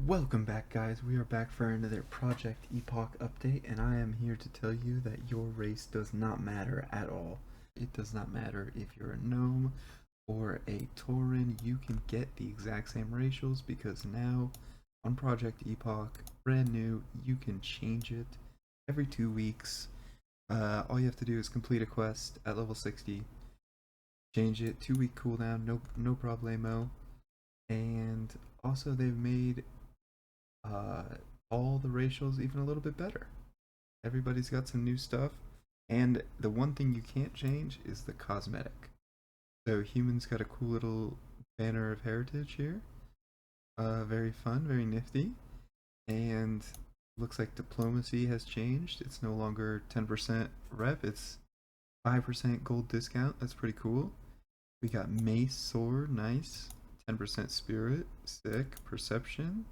Welcome back, guys. We are back for another Project Epoch update, and I am here to tell you that your race does not matter at all. It does not matter if you're a gnome or a tauren, you can get the exact same racials because now on Project Epoch, brand new, you can change it every 2 weeks. All you have to do is complete a quest at level 60, change it, 2 week cooldown, no problemo. And also they've made uh, all the racials even a little bit better. Everybody's got some new stuff, and the one thing you can't change is the cosmetic. So humans got a cool little banner of heritage here. Very fun, very nifty, and looks like diplomacy has changed. It's no longer 10% rep; it's 5% gold discount. That's pretty cool. We got mace sword, nice. 10% spirit, sick. Perception,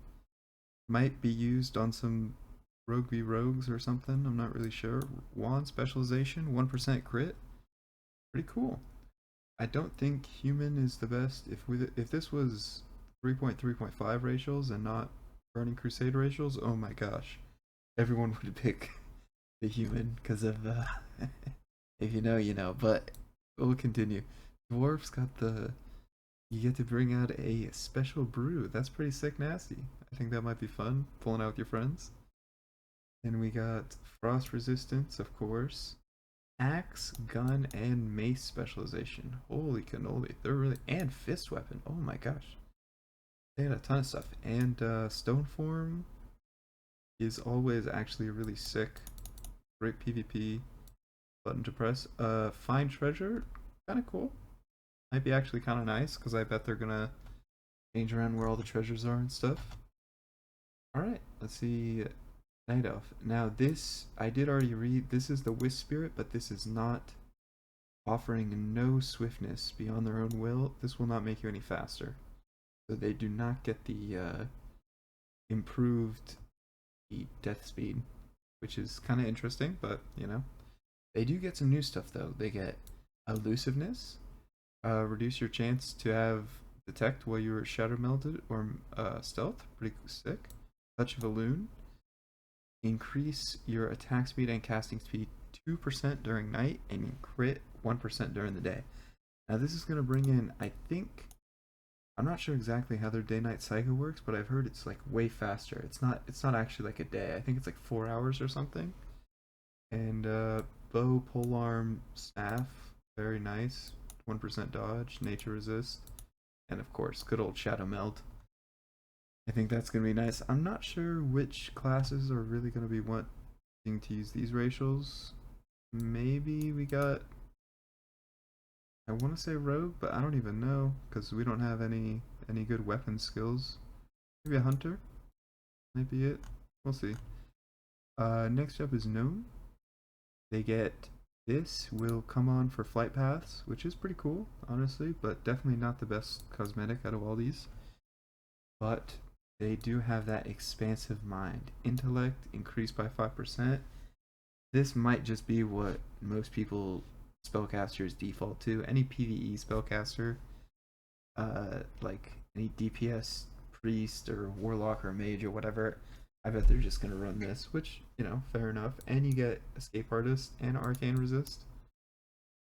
might be used on some rogue v rogues or something. I'm not really sure. Wand specialization, 1% crit. Pretty cool. I don't think human is the best. If this was 3.3.5 racials and not Burning Crusade racials, oh my gosh, everyone would pick the human because of if you know, you know. But we'll continue. Dwarfs got the you get to bring out a special brew. That's pretty sick nasty. I think that might be fun, pulling out with your friends. And we got frost resistance, of course. Axe, gun, and mace specialization. Holy cannoli. They're really and fist weapon. Oh my gosh. They had a ton of stuff. And stone form is always actually really sick. Great PvP. Button to press. Find treasure, kinda cool. Might be actually kinda nice, because I bet they're gonna change around where all the treasures are and stuff. Alright, let's see. Night Elf. Now this, I did already read, this is the Wisp Spirit, but this is not offering no swiftness beyond their own will. This will not make you any faster. So they do not get the improved death speed, which is kind of interesting, but you know. They do get some new stuff though. They get elusiveness, reduce your chance to have detect while you are shadow melted or stealth. Pretty sick. Touch of a loon. Increase your attack speed and casting speed 2% during night and crit 1% during the day. Now this is going to bring in, I think, I'm not sure exactly how their day-night cycle works, but I've heard it's like way faster. It's not actually like a day. I think it's like 4 hours or something. And bow, polearm, staff, very nice. 1% dodge, nature resist, and of course, good old shadow meld. I think that's going to be nice. I'm not sure which classes are really going to be wanting to use these racials. Maybe we got, I want to say rogue, but I don't even know because we don't have any good weapon skills. Maybe a hunter might be it. We'll see. Next up is gnome. They get this will come on for flight paths, which is pretty cool, honestly, but definitely not the best cosmetic out of all these. But they do have that expansive mind. Intellect increased by 5%. This might just be what most people spellcasters default to. Any PvE spellcaster, like any DPS priest or warlock or mage or whatever, I bet they're just gonna run this, which, you know, fair enough. And you get escape artist and arcane resist.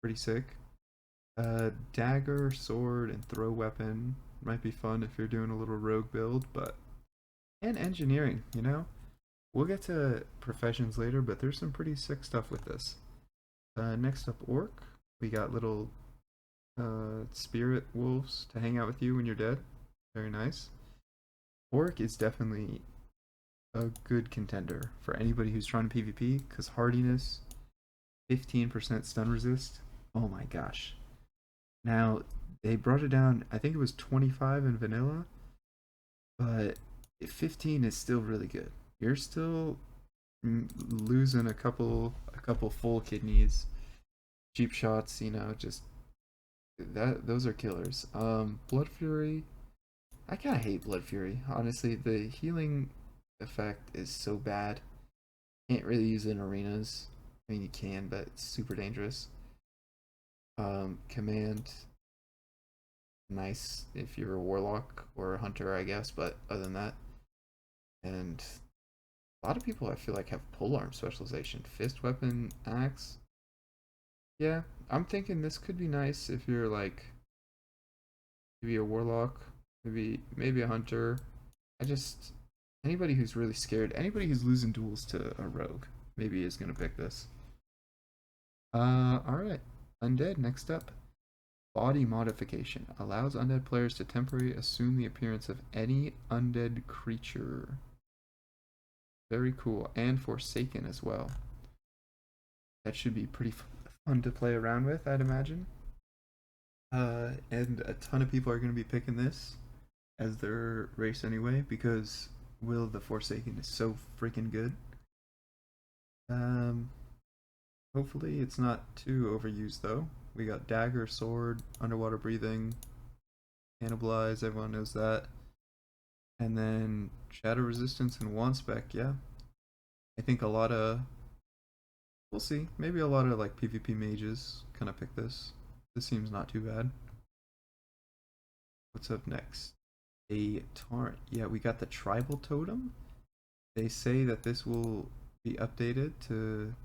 Pretty sick. Dagger, sword, and throw weapon might be fun if you're doing a little rogue build, but and engineering, you know? We'll get to professions later, but there's some pretty sick stuff with this. Next up, orc. We got little spirit wolves to hang out with you when you're dead. Very nice. Orc is definitely a good contender for anybody who's trying to PvP, because hardiness, 15% stun resist. Oh my gosh. Now, they brought it down, I think it was 25 in vanilla, but 15 is still really good. You're still losing a couple full kidneys, cheap shots, you know, just those are killers. Blood Fury, I kind of hate Blood Fury. Honestly, the healing effect is so bad. Can't really use it in arenas. I mean, you can, but it's super dangerous. Command, nice if you're a warlock or a hunter, I guess. But other than that, And a lot of people I feel like have polearm specialization. Fist weapon, axe. Yeah, I'm thinking this could be nice if you're like maybe a warlock, maybe a hunter. I just anybody who's really scared, anybody who's losing duels to a rogue, maybe is gonna pick this. Alright. Undead, next up. Body modification. Allows undead players to temporarily assume the appearance of any undead creature. Very cool. And Forsaken as well. That should be pretty fun to play around with, I'd imagine. And a ton of people are going to be picking this as their race anyway, because Will the Forsaken is so freaking good. Um, Hopefully it's not too overused though. We got dagger, sword, underwater breathing, cannibalize, everyone knows that. And then shadow resistance and wand spec, yeah. I think a lot of we'll see. Maybe a lot of like PvP mages kind of pick this. This seems not too bad. What's up next? A torrent. Yeah, we got the tribal totem. They say that this will be updated to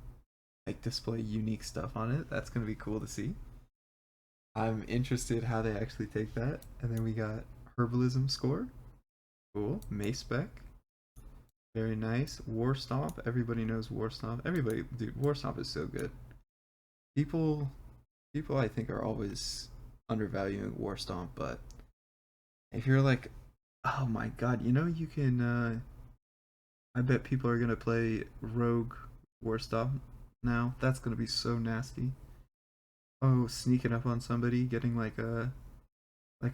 like display unique stuff on it. That's gonna be cool to see. I'm interested how they actually take that. And then we got herbalism score. Cool. Mace spec. Very nice. War Stomp. Everybody knows War Stomp. Everybody, dude, War Stomp is so good. People, people, I think are always undervaluing War Stomp, but if you're like, oh my god, you know you can. I bet people are gonna play Rogue War Stomp now. That's gonna be so nasty. Oh, sneaking up on somebody, getting like a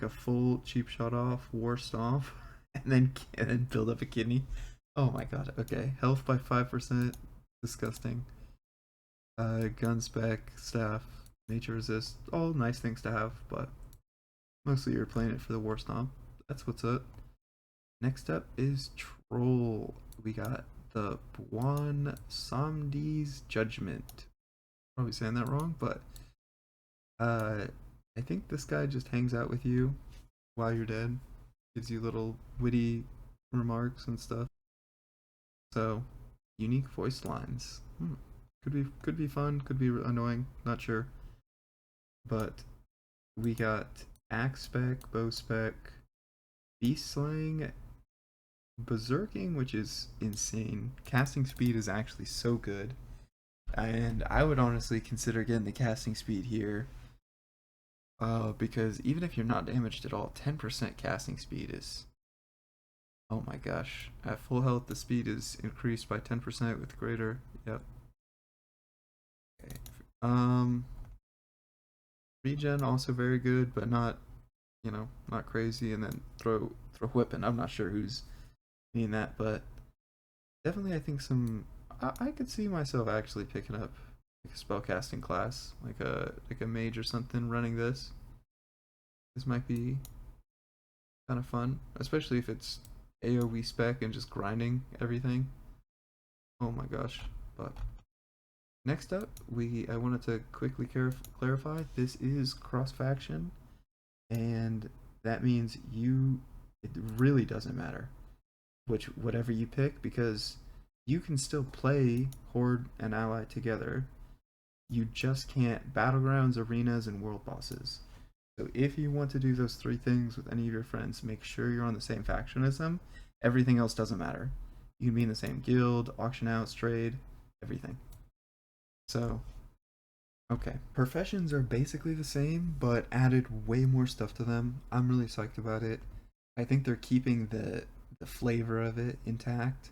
full cheap shot off War Stomp, and then build up a kidney. Oh my god. Okay, health by 5%. Disgusting. Gun spec, staff, nature resist, all nice things to have, but mostly you're playing it for the war stomp. That's what's up. Next up is troll. We got the Buon Samdi's Judgment. Probably saying that wrong, but I think this guy just hangs out with you while you're dead, gives you little witty remarks and stuff. So, unique voice lines. Could be fun, could be annoying, not sure. But we got axe spec, bow spec, beast slaying, berserking, which is insane. Casting speed is actually so good. And I would honestly consider getting the casting speed here. Because even if you're not damaged at all, 10% casting speed is, oh my gosh. At full health, the speed is increased by 10% with greater. Yep. Okay. Regen also very good, but not, not crazy. And then throw whipping. I'm not sure who's meaning that, but definitely I think some. I could see myself actually picking up like a spellcasting class, like a mage or something, running this. This might be kind of fun, especially if it's AoE spec and just grinding everything. Oh my gosh! But next up, I wanted to quickly clarify. This is cross faction, and that means it really doesn't matter whatever you pick, because you can still play Horde and Ally together. You just can't battlegrounds, arenas, and world bosses. So if you want to do those three things with any of your friends, make sure you're on the same faction as them. Everything else doesn't matter. You can be in the same guild, auction outs, trade, everything. So, okay. Professions are basically the same, but added way more stuff to them. I'm really psyched about it. I think they're keeping the flavor of it intact.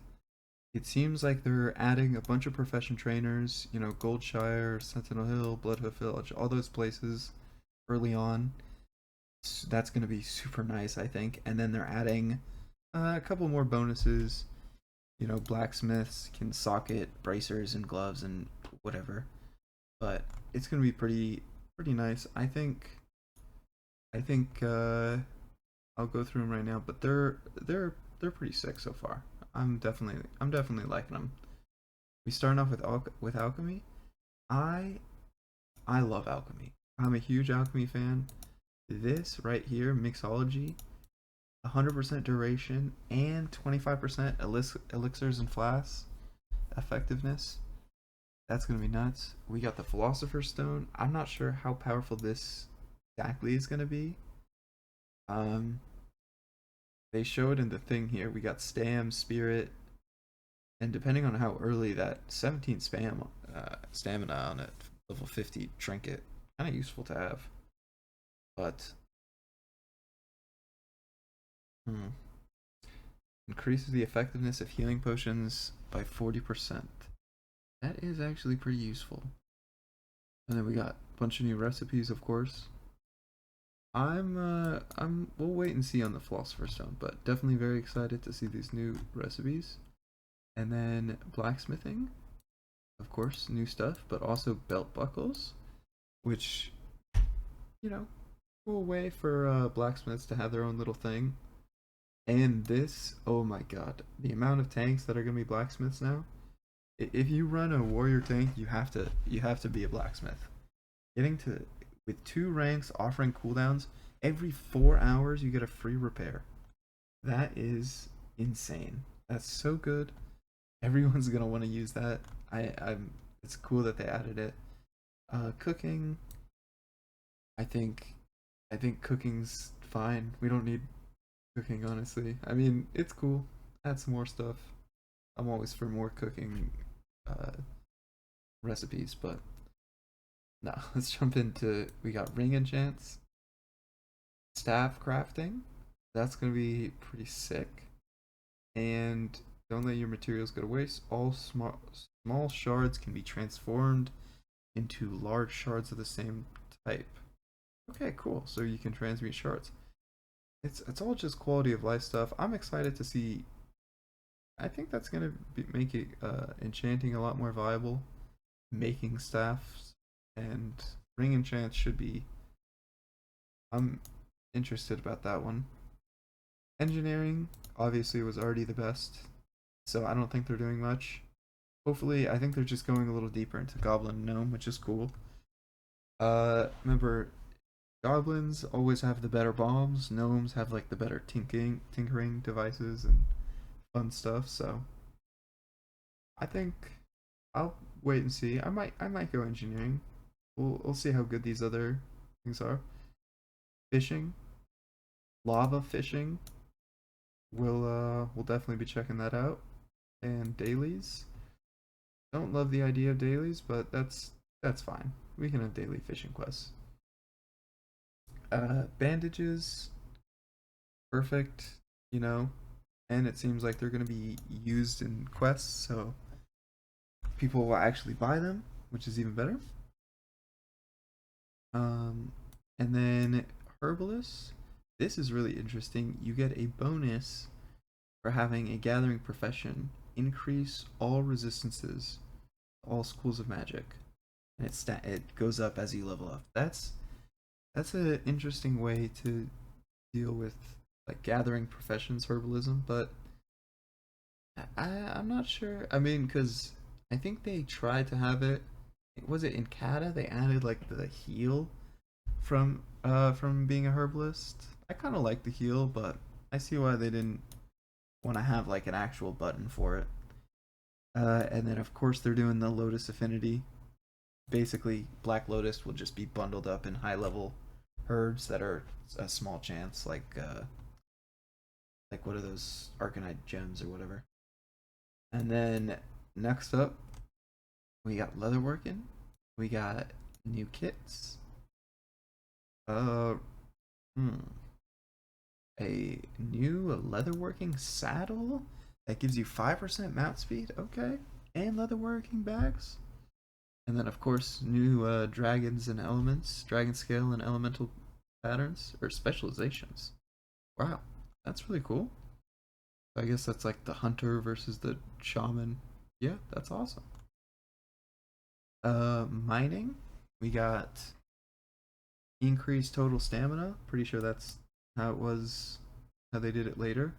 It seems like they're adding a bunch of profession trainers, Goldshire, Sentinel Hill, Bloodhoof Village, all those places early on. So that's going to be super nice, I think. And then they're adding a couple more bonuses. Blacksmiths can socket bracers and gloves and whatever. But it's going to be pretty nice. I think I'll go through them right now, but they're pretty sick so far. I'm definitely liking them. We starting off with alchemy. I love alchemy. I'm a huge alchemy fan. This right here, mixology, 100% duration, and 25% elixirs and flasks effectiveness. That's gonna be nuts. We got the Philosopher's Stone. I'm not sure how powerful this exactly is gonna be. Um, they showed in the thing here. We got Stam, Spirit, and depending on how early that 17 spam stamina on it, level 50 trinket, kind of useful to have. But increases the effectiveness of healing potions by 40%. That is actually pretty useful. And then we got a bunch of new recipes, of course. We'll wait and see on the Philosopher's Stone, but definitely very excited to see these new recipes. And then blacksmithing, of course, new stuff, but also belt buckles, which, you know, cool way for blacksmiths to have their own little thing. And this, oh my god, the amount of tanks that are gonna be blacksmiths now. If you run a warrior tank, you have to be a blacksmith. Getting to with 2 ranks offering cooldowns every 4 hours, you get a free repair. That is insane. That's so good. Everyone's gonna want to use that. I'm. It's cool that they added it. Cooking. I think cooking's fine. We don't need cooking, honestly. I mean, it's cool. Add some more stuff. I'm always for more cooking recipes, but no. Let's jump into. We got ring enchants, staff crafting. That's gonna be pretty sick. And don't let your materials go to waste. All small shards can be transformed into large shards of the same type. Okay, cool. So you can transmute shards. It's all just quality of life stuff. I'm excited to see. I think that's gonna make it enchanting a lot more viable. Making staffs and ring enchants should be. I'm interested about that one. Engineering obviously was already the best, so I don't think they're doing much. Hopefully, I think they're just going a little deeper into Goblin and Gnome, which is cool. Remember, goblins always have the better bombs. Gnomes have like the better tinkering devices and fun stuff. So I think I'll wait and see. I might go engineering. We'll see how good these other things are. Fishing, lava fishing. We'll definitely be checking that out. And dailies. Don't love the idea of dailies, but that's fine. We can have daily fishing quests. Bandages, perfect, you know, and it seems like they're gonna be used in quests, so people will actually buy them, which is even better. And then herbalist. This is really interesting. You get a bonus for having a gathering profession. Increase all resistances, all schools of magic, and it goes up as you level up. That's an interesting way to deal with like gathering professions herbalism, but I'm not sure. I mean, because I think they tried to have it. Was it in Kata? They added like the heal from being a herbalist. I kind of like the heal, but I see why they didn't want to have like an actual button for it. And then of course they're doing the Lotus affinity. Basically, Black Lotus will just be bundled up in high level herbs that are a small chance, like what are those Arcanite gems or whatever. And then next up, we got leatherworking. We got new kits. Uh, hmm. A new leatherworking saddle that gives you 5% mount speed. Okay, and leatherworking bags. And then of course new dragons and elements, dragon scale and elemental patterns or specializations. Wow, that's really cool. I guess that's like the hunter versus the shaman. Yeah, that's awesome. Mining. We got increased total stamina. Pretty sure that's how it was, how they did it later.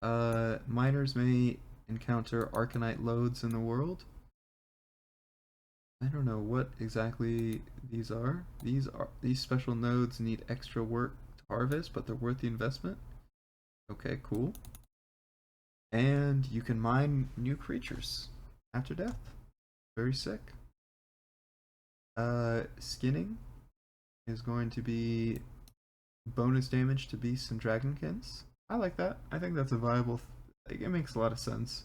Miners may encounter Arcanite loads in the world. I don't know what exactly these are. These special nodes need extra work to harvest, but they're worth the investment. Okay, cool. And you can mine new creatures after death. Very sick. Skinning is going to be bonus damage to beasts and dragonkins. I like that. I think that's a viable. Like, it makes a lot of sense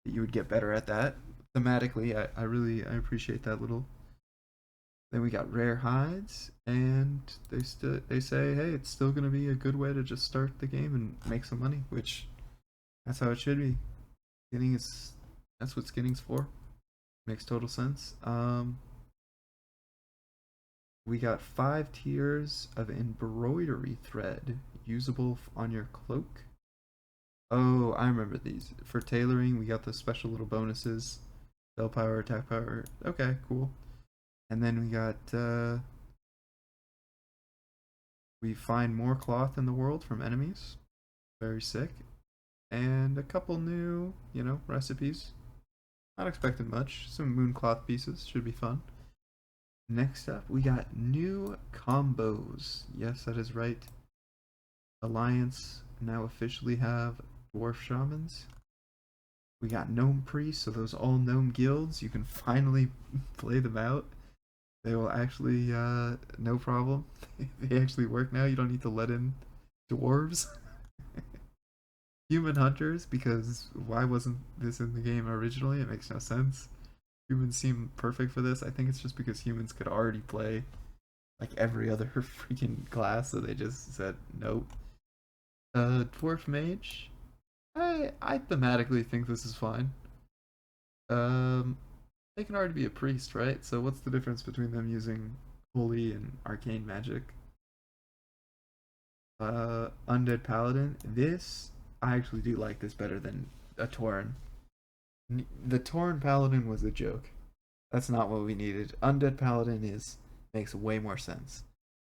that you would get better at that thematically. I appreciate that little. Then we got rare hides, and they say, hey, it's still gonna be a good way to just start the game and make some money, which that's how it should be. Skinning is that's what skinning's for. Makes total sense. We got 5 tiers of embroidery thread usable on your cloak. Oh, I remember these. For tailoring, we got the special little bonuses. Spell power, attack power. Okay, cool. And then we got we find more cloth in the world from enemies. Very sick. And a couple new, recipes. Not expecting much. Some Mooncloth pieces. Should be fun. Next up, we got new combos. Yes, that is right. Alliance now officially have Dwarf Shamans. We got Gnome Priests, so those all gnome guilds, you can finally play them out. They will actually, no problem. They actually work now. You don't need to let in dwarves. Human hunters, because why wasn't this in the game originally? It makes no sense. Humans seem perfect for this. I think it's just because humans could already play like every other freaking class, so they just said nope. Dwarf Mage. I thematically think this is fine. They can already be a priest, right? So what's the difference between them using holy and arcane magic? Undead Paladin. This I actually do like this better than a Tauren. The Tauren Paladin was a joke. That's not what we needed. Undead Paladin makes way more sense.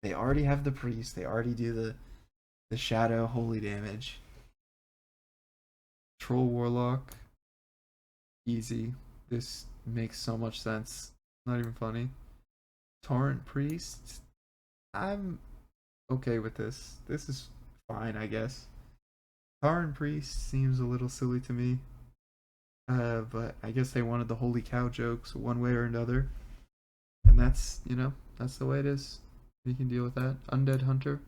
They already have the priest. They already do the shadow holy damage. Troll Warlock. Easy. This makes so much sense. Not even funny. Torrent Priest. I'm okay with this. This is fine, I guess. Torrent Priest seems a little silly to me. But I guess they wanted the holy cow jokes one way or another. And that's the way it is. We can deal with that. Undead Hunter.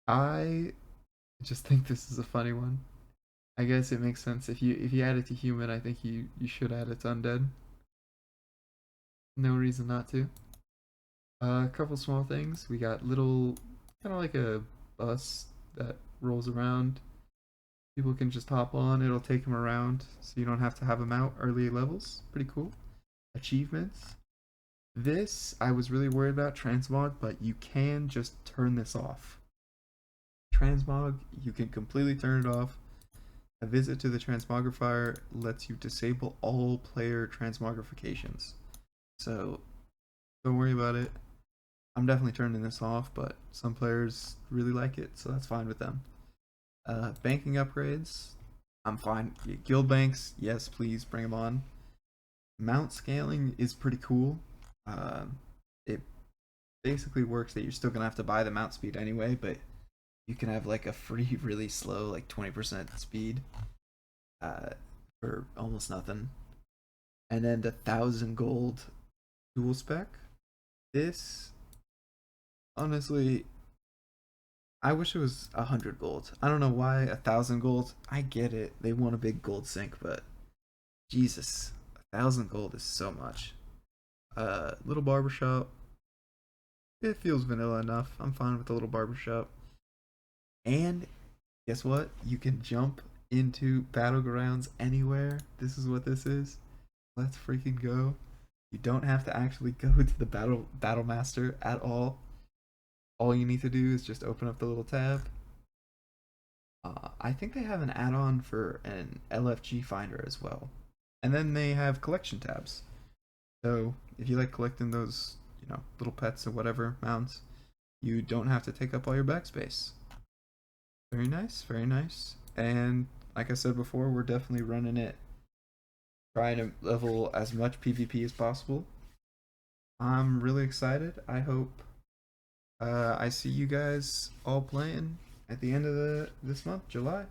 I just think this is a funny one. I guess it makes sense. If you add it to human, I think you should add it to undead. No reason not to. A couple small things. We got little, kind of like a bus that rolls around. People can just hop on. It'll take them around, so you don't have to have them out early levels. Pretty cool. Achievements. This I was really worried about Transmog, but you can just turn this off. Transmog, you can completely turn it off. A visit to the transmogrifier lets you disable all player transmogrifications. So don't worry about it. I'm definitely turning this off, but some players really like it, so that's fine with them. Banking upgrades, I'm fine. Guild banks, yes, please bring them on. Mount scaling is pretty cool. It basically works that you're still gonna have to buy the mount speed anyway, but you can have like a free, really slow, like 20% speed for almost nothing. And then the 1,000 gold dual spec. This, honestly, I wish it was 100 gold. I don't know why 1,000 gold. I get it. They want a big gold sink, but Jesus, 1,000 gold is so much. Little barbershop. It feels vanilla enough. I'm fine with the little barbershop. And guess what? You can jump into Battlegrounds anywhere. This is what this is. Let's freaking go. You don't have to actually go to the battle master at all. All you need to do is just open up the little tab. I think they have an add-on for an LFG finder as well. And then they have collection tabs. So if you like collecting those, little pets or whatever mounts, you don't have to take up all your backspace. Very nice, very nice. And like I said before, we're definitely running it, trying to level as much PvP as possible. I'm really excited. I hope I see you guys all playing. at the end of this month, July.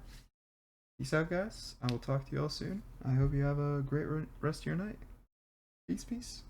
Peace out, guys. I will talk to you all soon. I hope you have a great rest of your night. Peace, peace.